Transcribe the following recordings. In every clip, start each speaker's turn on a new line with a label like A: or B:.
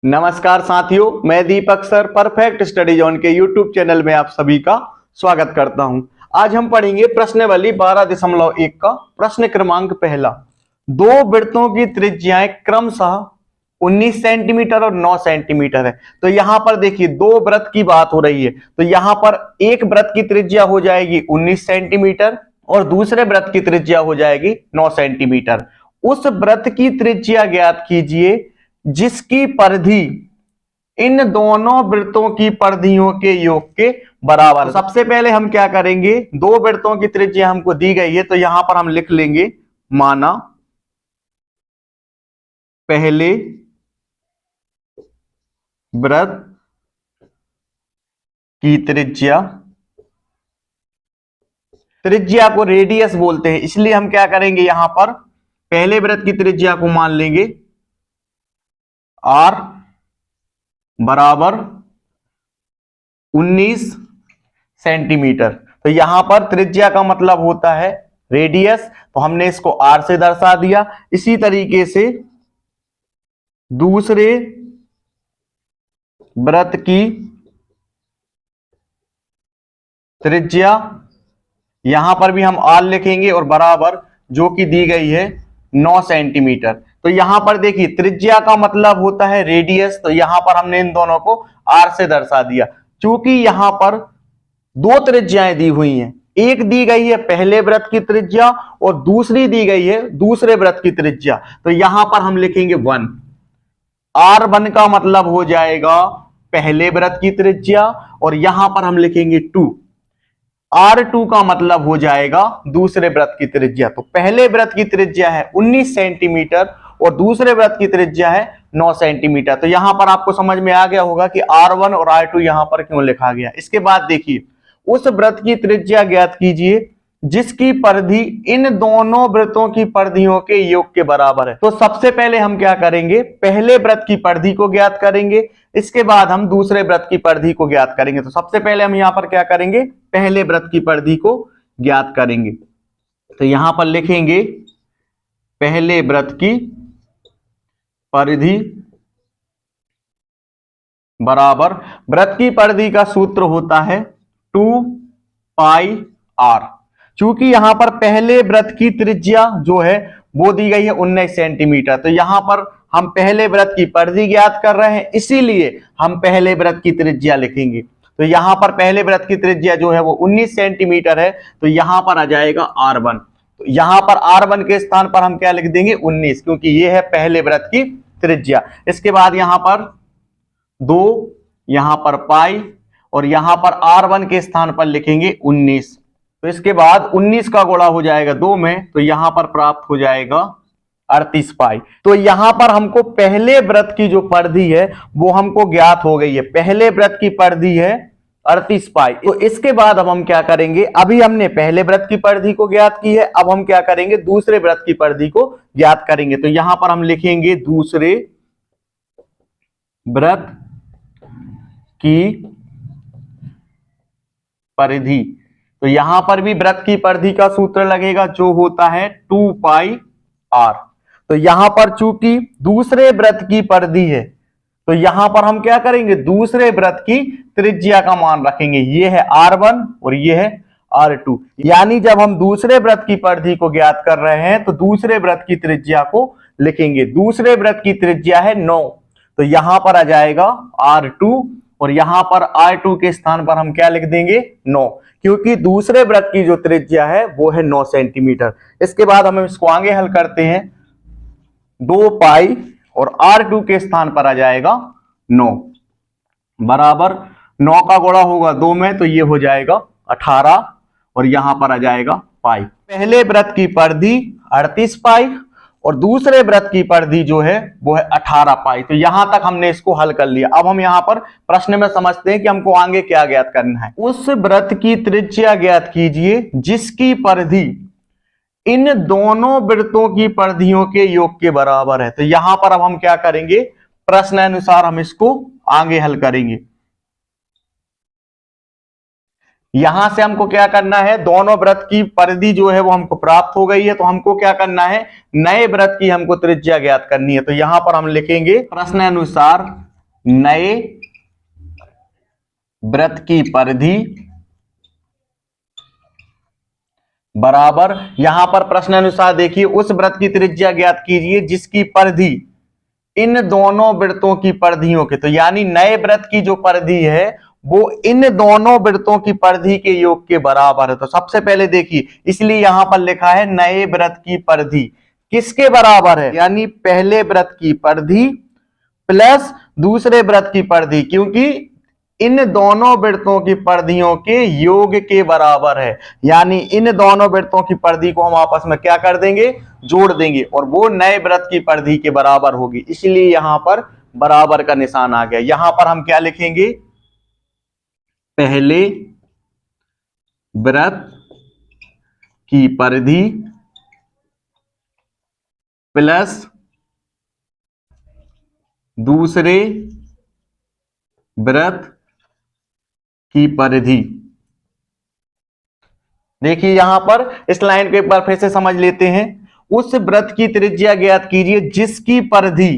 A: नमस्कार साथियों, मैं दीपक सर परफेक्ट स्टडी जोन के यूट्यूब चैनल में आप सभी का स्वागत करता हूं। आज हम पढ़ेंगे प्रश्नावली 12.1 का प्रश्न क्रमांक पहला। दो वृत्तों की त्रिज्याएं क्रमशः 19 सेंटीमीटर और 9 सेंटीमीटर है। तो यहां पर देखिए दो वृत्त की बात हो रही है, तो यहां पर एक वृत्त की त्रिज्या हो जाएगी 19 सेंटीमीटर और दूसरे वृत्त की त्रिज्या हो जाएगी 9 सेंटीमीटर। उस वृत्त की त्रिज्या ज्ञात कीजिए जिसकी परिधि इन दोनों वृत्तों की परिधियों के योग के बराबर। सबसे पहले हम क्या करेंगे, दो वृत्तों की त्रिज्या हमको दी गई है, तो यहां पर हम लिख लेंगे माना पहले वृत्त की त्रिज्या को रेडियस बोलते हैं, इसलिए हम क्या करेंगे, यहां पर पहले वृत्त की त्रिज्या को मान लेंगे R बराबर 19 सेंटीमीटर। तो यहां पर त्रिज्या का मतलब होता है रेडियस, तो हमने इसको R से दर्शा दिया। इसी तरीके से दूसरे वृत्त की त्रिज्या यहां पर भी हम R लिखेंगे और बराबर जो कि दी गई है 9 सेंटीमीटर। तो यहां पर देखिए त्रिज्या का मतलब होता है रेडियस, तो यहां पर हमने इन दोनों को R से दर्शा दिया। क्योंकि यहां पर दो त्रिज्याएं दी हुई हैं, एक दी गई है पहले वृत्त की त्रिज्या और दूसरी दी गई है दूसरे वृत्त की त्रिज्या, तो यहां पर हम लिखेंगे 1। R1 का मतलब हो जाएगा पहले वृत्त की त्रिज्या और यहां पर हम लिखेंगे 2। R2 का मतलब हो जाएगा दूसरे वृत्त की त्रिज्या। तो पहले वृत्त की त्रिज्या है 19 सेंटीमीटर और दूसरे वृत्त की त्रिज्या है 9 सेंटीमीटर। तो यहां पर आपको समझ में आ गया होगा कि R1 और R2 यहां पर क्यों लिखा गया। इसके बाद देखिए उस वृत्त की त्रिज्या ज्ञात कीजिए जिसकी परिधि इन दोनों वृत्तों की परिधियों के योग के बराबर है। तो सबसे पहले हम क्या करेंगे, पहले वृत्त की परिधि को ज्ञात करेंगे, इसके बाद हम दूसरे वृत्त की परिधि को ज्ञात करेंगे। तो सबसे पहले हम यहां पर क्या करेंगे, पहले वृत्त की परिधि को ज्ञात करेंगे। तो यहां पर लिखेंगे पहले वृत्त की परिधि बराबर, वृत्त की परिधि का सूत्र होता है 2πr। चूंकि यहां पर पहले वृत्त की त्रिज्या जो है वो दी गई है 19 सेंटीमीटर, तो यहां पर हम पहले वृत्त की परिधि ज्ञात कर रहे हैं, इसीलिए हम पहले वृत्त की त्रिज्या लिखेंगे। तो यहां पर पहले वृत्त की त्रिज्या जो है वो 19 सेंटीमीटर है, तो यहां पर आ जाएगा R1। तो यहां पर R1 के स्थान पर हम क्या लिख देंगे 19, क्योंकि ये है पहले वृत्त की त्रिज्या। इसके बाद यहां पर 2, यहां पर पाई और यहां पर R1 के स्थान पर लिखेंगे 19। तो इसके बाद 19 का गुणा हो जाएगा 2 में, तो यहां पर प्राप्त हो जाएगा 38 पाई। तो यहां पर हमको पहले वृत्त की जो परिधि है वो हमको ज्ञात हो गई है। पहले वृत्त की परिधि है 38 पाई। तो इसके बाद अब हम क्या करेंगे, अभी हमने पहले वृत्त की परिधि को ज्ञात की है, अब हम क्या करेंगे, दूसरे वृत्त की परिधि को ज्ञात करेंगे। तो यहां पर हम लिखेंगे दूसरे वृत्त की परिधि। तो यहां पर भी वृत्त की परिधि का सूत्र लगेगा जो होता है 2πr। तो यहां पर चूंकि दूसरे वृत्त की परिधि है, तो यहां पर हम क्या करेंगे, दूसरे वृत्त की त्रिज्या का मान रखेंगे। ये है R1 और ये है R2। यानी जब हम दूसरे वृत्त की परिधि को ज्ञात कर रहे हैं तो दूसरे वृत्त की त्रिज्या को लिखेंगे। दूसरे वृत्त की त्रिज्या है 9, तो यहां पर आ जाएगा R2 और यहां पर R2 के स्थान पर हम क्या लिख देंगे 9, क्योंकि दूसरे वृत्त की जो त्रिज्या है वो है 9 सेंटीमीटर। इसके बाद हम इसको आगे हल करते हैं, 2 पाई और R2 के स्थान पर आ जाएगा 9 बराबर 9 का गुणा होगा 2 में, तो ये हो जाएगा 18 और यहां पर आ जाएगा पाई। पहले वृत्त की परिधि 38 पाई और दूसरे वृत्त की परिधि जो है वो है 18 पाई। तो यहां तक हमने इसको हल कर लिया। अब हम यहां पर प्रश्न में समझते हैं कि हमको आगे क्या ज्ञात करना है। उस वृत्त की त्रिज्या ज्ञात कीजिए जिसकी परिधि इन दोनों वृत्तों की परिधियों के योग के बराबर है। तो यहां पर अब हम क्या करेंगे, प्रश्न अनुसार हम इसको आगे हल करेंगे। यहां से हमको क्या करना है, दोनों वृत्त की परिधि जो है वो हमको प्राप्त हो गई है, तो हमको क्या करना है, नए वृत्त की हमको त्रिज्या ज्ञात करनी है। तो यहां पर हम लिखेंगे प्रश्न अनुसार नए वृत्त की परिधि बराबर, यहां पर प्रश्नानुसार देखिए, उस वृत्त की त्रिज्या ज्ञात कीजिए जिसकी परिधि इन दोनों वृत्तों की परिधियों के, तो यानी नए वृत्त की जो परिधि है वो इन दोनों वृत्तों की परिधि के योग के बराबर है। तो सबसे पहले देखिए, इसलिए यहां पर लिखा है नए वृत्त की परिधि किसके बराबर है, यानी पहले वृत्त की परिधि प्लस दूसरे वृत्त की परिधि, क्योंकि इन दोनों वृत्तों की परिधियों के योग के बराबर है। यानी इन दोनों वृत्तों की परिधि को हम आपस में क्या कर देंगे, जोड़ देंगे, और वो नए वृत्त की परिधि के बराबर होगी, इसलिए यहां पर बराबर का निशान आ गया। यहां पर हम क्या लिखेंगे, पहले वृत्त की परिधि प्लस दूसरे वृत्त की परिधि। देखिए यहां पर इस लाइन को एक बार फिर से समझ लेते हैं। उस वृत्त की त्रिज्या ज्ञात कीजिए जिसकी परिधि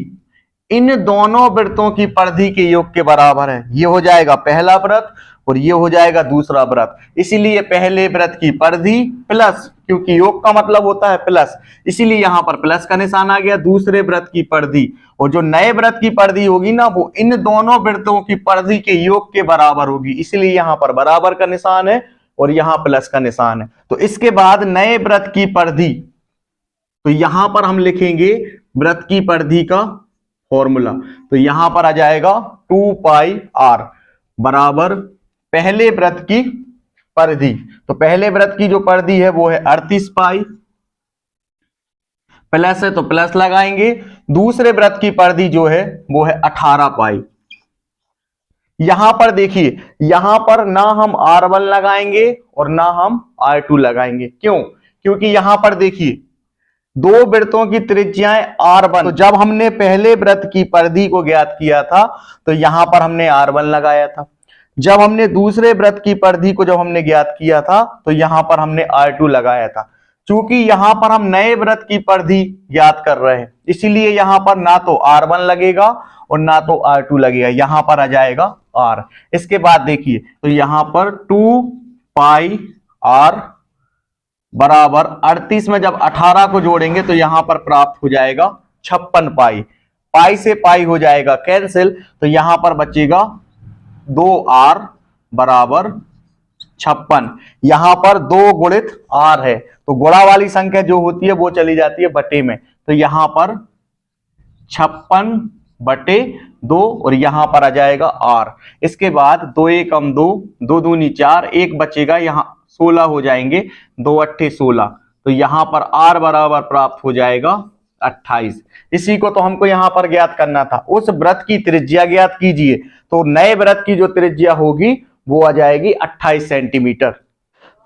A: इन दोनों वृत्तों की परिधि के योग के बराबर है। ये हो जाएगा पहला वृत्त और ये हो जाएगा दूसरा वृत्त, इसीलिए पहले वृत्त की परिधि प्लस, क्योंकि योग का मतलब होता है प्लस, इसीलिए यहां पर प्लस का निशान आ गया, दूसरे वृत्त की परिधि, और जो नए वृत्त की परिधि होगी ना वो इन दोनों वृत्तों की परिधि के योग के बराबर होगी, इसलिए यहां पर बराबर का निशान है और यहां प्लस का निशान है। तो इसके बाद नए वृत्त की परिधि, तो यहां पर हम लिखेंगे वृत्त की परिधि का फॉर्मूला, तो यहां पर आ जाएगा 2 पाई r बराबर पहले वृत्त की परिधि। तो पहले वृत्त की जो परिधि है वो है 38 पाई, प्लस है तो प्लस लगाएंगे, दूसरे वृत्त की परिधि जो है वो है 18 पाई। यहां पर देखिए, यहां पर ना हम R1 लगाएंगे और ना हम R2 लगाएंगे, क्यों, क्योंकि यहां पर देखिए दो वृत्तों की त्रिज्याएं R1, तो जब हमने पहले वृत्त की परिधि को ज्ञात किया था तो यहां पर हमने R1 लगाया था, जब हमने दूसरे वृत्त की परिधि को जब हमने ज्ञात किया था तो यहां पर हमने R2 लगाया था। चूंकि यहां पर हम नए वृत्त की परिधि ज्ञात कर रहे हैं, इसीलिए यहां पर ना तो R1 लगेगा और ना तो R2 लगेगा, यहां पर आ जाएगा R। इसके बाद देखिए, तो यहां पर 2 पाई R बराबर 38 में जब 18 को जोड़ेंगे तो यहां पर प्राप्त हो जाएगा 56 पाई, पाई से पाई हो जाएगा कैंसिल, तो यहां पर बचेगा 2R बराबर 56। यहां पर 2 गुणित R है, तो गुणा वाली संख्या जो होती है वो चली जाती है बटे में, तो यहां पर 56 बटे 2 और यहां पर आ जाएगा R। इसके बाद 2 1 कम 2, 2 दूनी 4, 1 बचेगा, यहां 16 हो जाएंगे, 2 अट्ठे 16, तो यहां पर R बराबर प्राप्त हो जाएगा 28। इसी को तो हमको यहां पर ज्ञात करना था। उस वृत्त की त्रिज्या ज्ञात कीजिए, तो नए वृत्त की जो त्रिज्या होगी वो आ जाएगी 28 सेंटीमीटर।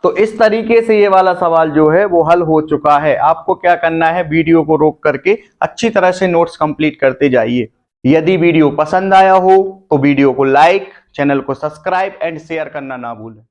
A: तो इस तरीके से ये वाला सवाल जो है वो हल हो चुका है। आपको क्या करना है, वीडियो को रोक करके अच्छी तरह से नोट्स कंप्लीट करते जाइए। यदि वीडियो पसंद आया हो तो वीडियो को लाइक, चैनल को सब्सक्राइब एंड शेयर करना ना भूलें।